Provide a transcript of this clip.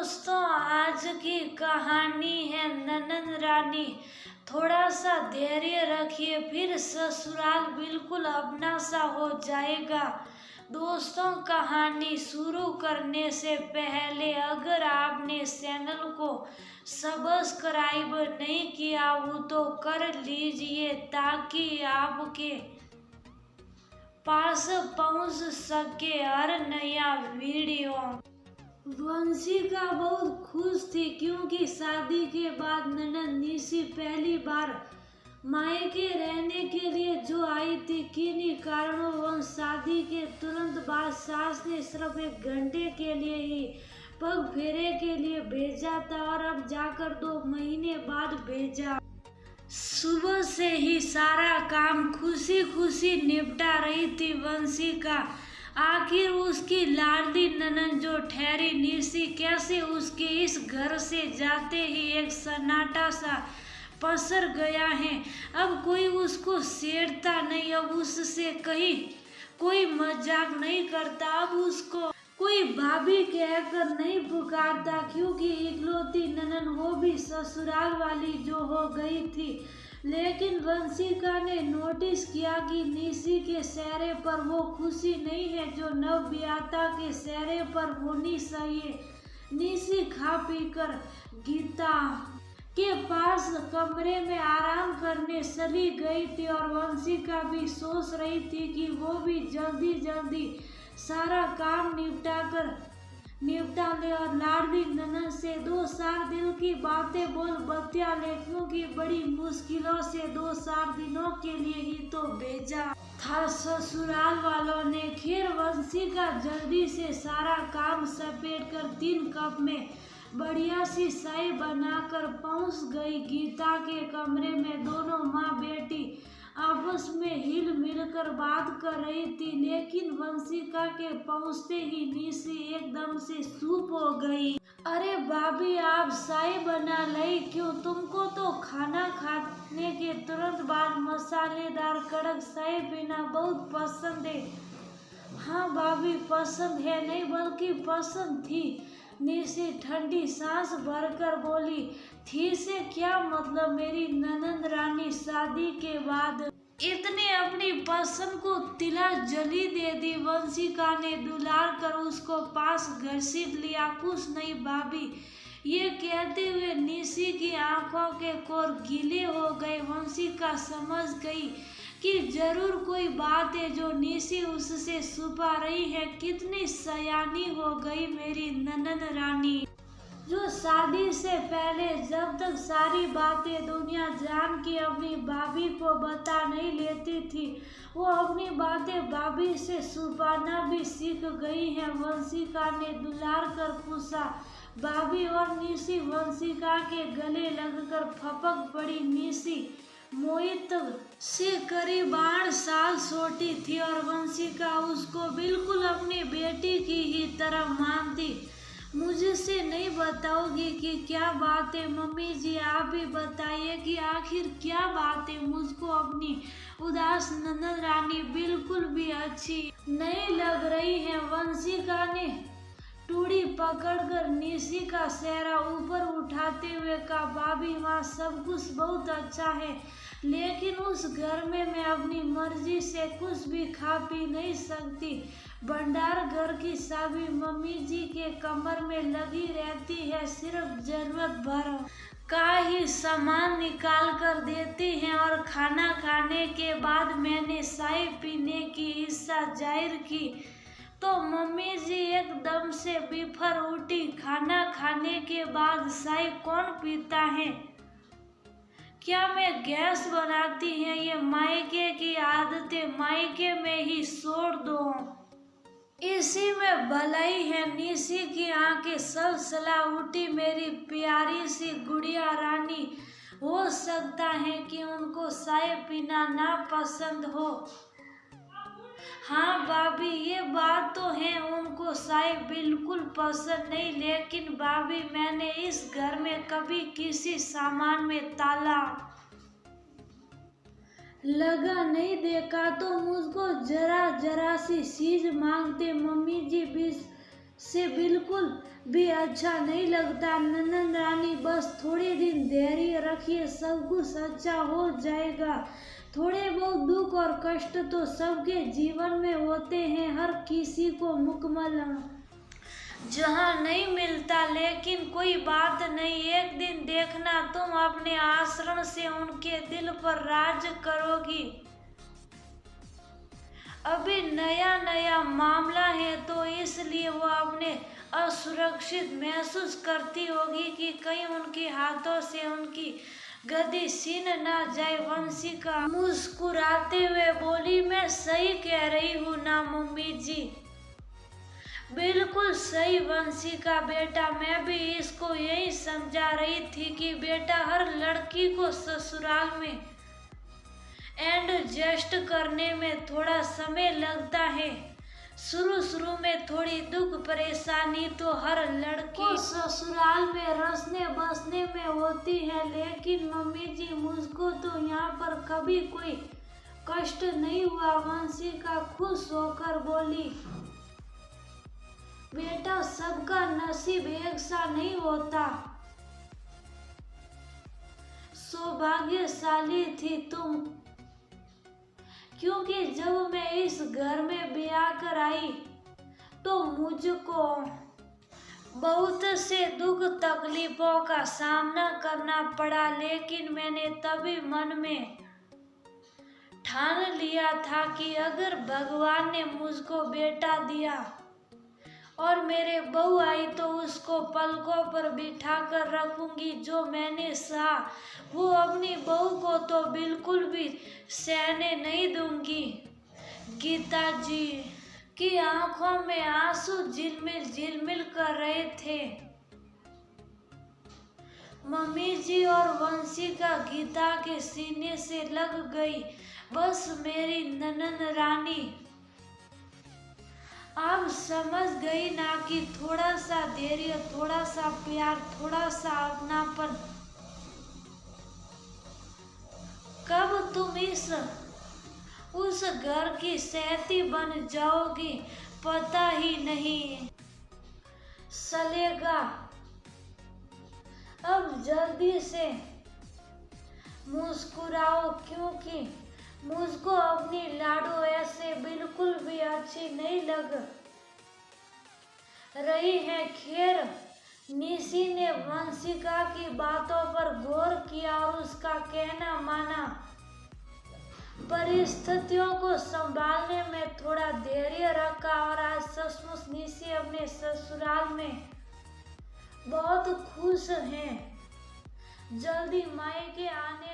दोस्तों, आज की कहानी है ननन रानी। थोड़ा सा धैर्य रखिए, फिर ससुराल बिल्कुल अपना सा हो जाएगा। दोस्तों, कहानी शुरू करने से पहले अगर आपने चैनल को सब्सक्राइब नहीं किया हो तो कर लीजिए, ताकि आपके पास पहुंच सके हर नया वीडियो। वंशिका बहुत खुश थी क्योंकि शादी के बाद ननद निशी पहली बार मायके रहने के लिए जो आई थी। किन्हीं कारणों वह शादी के तुरंत बाद सास ने सिर्फ 1 घंटे के लिए ही पग फेरे के लिए भेजा था और अब जाकर 2 महीने बाद भेजा। सुबह से ही सारा काम खुशी खुशी निपटा रही थी वंशिका। आखिर उसकी लाडली ननद जो ठहरी निशी कैसे उसके इस घर से जाते ही एक सन्नाटा सा पसर गया है। अब कोई उसको छेड़ता नहीं, अब उससे कहीं कोई मजाक नहीं करता, अब उसको कोई भाभी कहकर नहीं पुकारता, क्योंकि इकलौती ननद वो भी ससुराल वाली जो हो गई थी। लेकिन वंशिका ने नोटिस किया कि निशी के चेहरे पर वो खुशी नहीं है जो नवविवाहिता के चेहरे पर होनी चाहिए। निशी खा पीकर गीता के पास कमरे में आराम करने चली गई थी और वंशिका भी सोच रही थी कि वो भी जल्दी जल्दी सारा काम निपटा ले और लाडली ननद से 2-4 दिन की बातें बोल बतिया ले, क्योंकि बड़ी मुश्किलों से 2-4 दिनों के लिए ही तो भेजा था ससुराल वालों ने। खैर वंशिका जल्दी से सारा काम समेट कर 3 कप में बढ़िया सी चाय बनाकर पहुंच गई गीता के कमरे में। दोनों माँ बेटी आपस में हिल मिलकर बात कर रही थी, लेकिन वंशिका के पहुंचते ही निशी एकदम से चुप हो गई। अरे भाभी, आप चाय बना लाई क्यों? तुमको तो खाना खाने के तुरंत बाद मसालेदार कड़क चाय पीना बहुत पसंद है। हाँ भाभी, पसंद है नहीं बल्कि पसंद थी, निशी ठंडी सांस भरकर बोली। थी से क्या मतलब, मेरी ननद रानी शादी के बाद इतने अपनी पसंद को तिला जली दे दी। वंशिका ने दुलार कर उसको पास घसीट लिया। कुछ नहीं भाभी, ये कहते हुए निशी की आंखों के कोर गीले हो गए। वंशिका समझ गई कि जरूर कोई बात है जो निशी उससे छुपा रही है। कितनी सयानी हो गई मेरी ननद रानी, जो शादी से पहले जब तक सारी बातें दुनिया जान के अपनी भाभी को बता नहीं लेती थी, वो अपनी बातें भाभी से छुपाना भी सीख गई है। वंशिका ने दुलार कर पूछा। भाभी और निशी वंशिका के गले लगकर फपक पड़ी। निशी मोहित से करीब 8 साल छोटी थी और वंशिका उसको बिल्कुल अपनी बेटी की ही तरह मानती। मुझसे नहीं बताओगी कि क्या बात है? मम्मी जी, आप भी बताइए कि आखिर क्या बात है। मुझको अपनी उदास ननद रानी बिल्कुल भी अच्छी नहीं लग रही है। वंशिका ने टूड़ी पकड़कर निशी का चेहरा ऊपर उठाते हुए कहा। भाभी, वहाँ सब कुछ बहुत अच्छा है, लेकिन उस घर में मैं अपनी मर्जी से कुछ भी खा पी नहीं सकती। भंडार घर की चाबी मम्मी जी के कमर में लगी रहती है, सिर्फ जरूरत भर का ही सामान निकाल कर देती हैं और खाना खाने के बाद मैंने चाय पीने की इच्छा जाहिर की तो मम्मी जी एकदम से बिफर उठी। खाना खाने के बाद चाय कौन पीता है? क्या मैं गैस बनाती है? ये मायके की आदतें मायके में ही छोड़ दो, इसी में भलाई है। निशी की आंखें सलसला उठी। मेरी प्यारी सी गुड़िया रानी, हो सकता है कि उनको चाय पीना ना पसंद हो। हाँ भाभी, ये बात तो है, उनको चाय बिल्कुल पसंद नहीं, लेकिन भाभी मैंने इस घर में कभी किसी सामान में ताला लगा नहीं देखा, तो मुझको जरा सी चीज मांगते मम्मी जी भी से बिल्कुल भी अच्छा नहीं लगता। ननद रानी बस थोड़े दिन धैर्य रखिए, सब कुछ अच्छा हो जाएगा। थोड़े बहुत दुख और कष्ट तो सबके जीवन में होते हैं, हर किसी को मुकम्मल जहाँ नहीं मिलता, लेकिन कोई बात नहीं, एक दिन देखना तुम अपने आचरण से उनके दिल पर राज करोगी। अभी नया नया मामला है तो इसलिए वो अपने असुरक्षित महसूस करती होगी कि कहीं उनके हाथों से उनकी गद्दी छीन ना जाए। वंशिका मुस्कुराते हुए बोली, मैं सही कह रही हूँ ना मम्मी जी? बिल्कुल सही वंशिका बेटा, मैं भी इसको यही समझा रही थी कि बेटा हर लड़की को ससुराल में एडजस्ट करने में थोड़ा समय लगता है। शुरू में थोड़ी दुख परेशानी तो हर लड़की को ससुराल में रसने बसने में होती है, लेकिन मम्मी जी मुझको तो यहाँ पर कभी कोई कष्ट नहीं हुआ। वंशिका खुश होकर बोली, बेटा सबका नसीब एक सा नहीं होता। सौभाग्यशाली थी तुम, क्योंकि जब मैं इस घर में ब्याह कर आई तो मुझको बहुत से दुख तकलीफों का सामना करना पड़ा, लेकिन मैंने तभी मन में ठान लिया था कि अगर भगवान ने मुझको बेटा दिया और मेरे बहू आई तो उसको पलकों पर बिठा कर रखूंगी। जो मैंने सहा वो अपनी बहू को तो बिल्कुल भी सहने नहीं दूंगी। गीता जी की आंखों में आंसू झिलमिल कर रहे थे। मम्मी जी और वंशिका गीता के सीने से लग गई। बस मेरी ननद रानी अब समझ गई ना कि थोड़ा सा धैर्य, थोड़ा सा प्यार, थोड़ा सा अपनापन कब तुम उस घर की सहती बन जाओगी पता ही नहीं चलेगा। अब जल्दी से मुस्कुराओ, क्योंकि मुझको अपनी लाडो ऐसे बिल्कुल भी अच्छी नहीं लग रही है। खैर, निशी ने वंशिका की बातों पर गौर किया और उसका कहना माना। परिस्थितियों को संभालने में थोड़ा धैर्य रखा और आज सचमुच निशी अपने ससुराल में बहुत खुश हैं। जल्दी मायके आने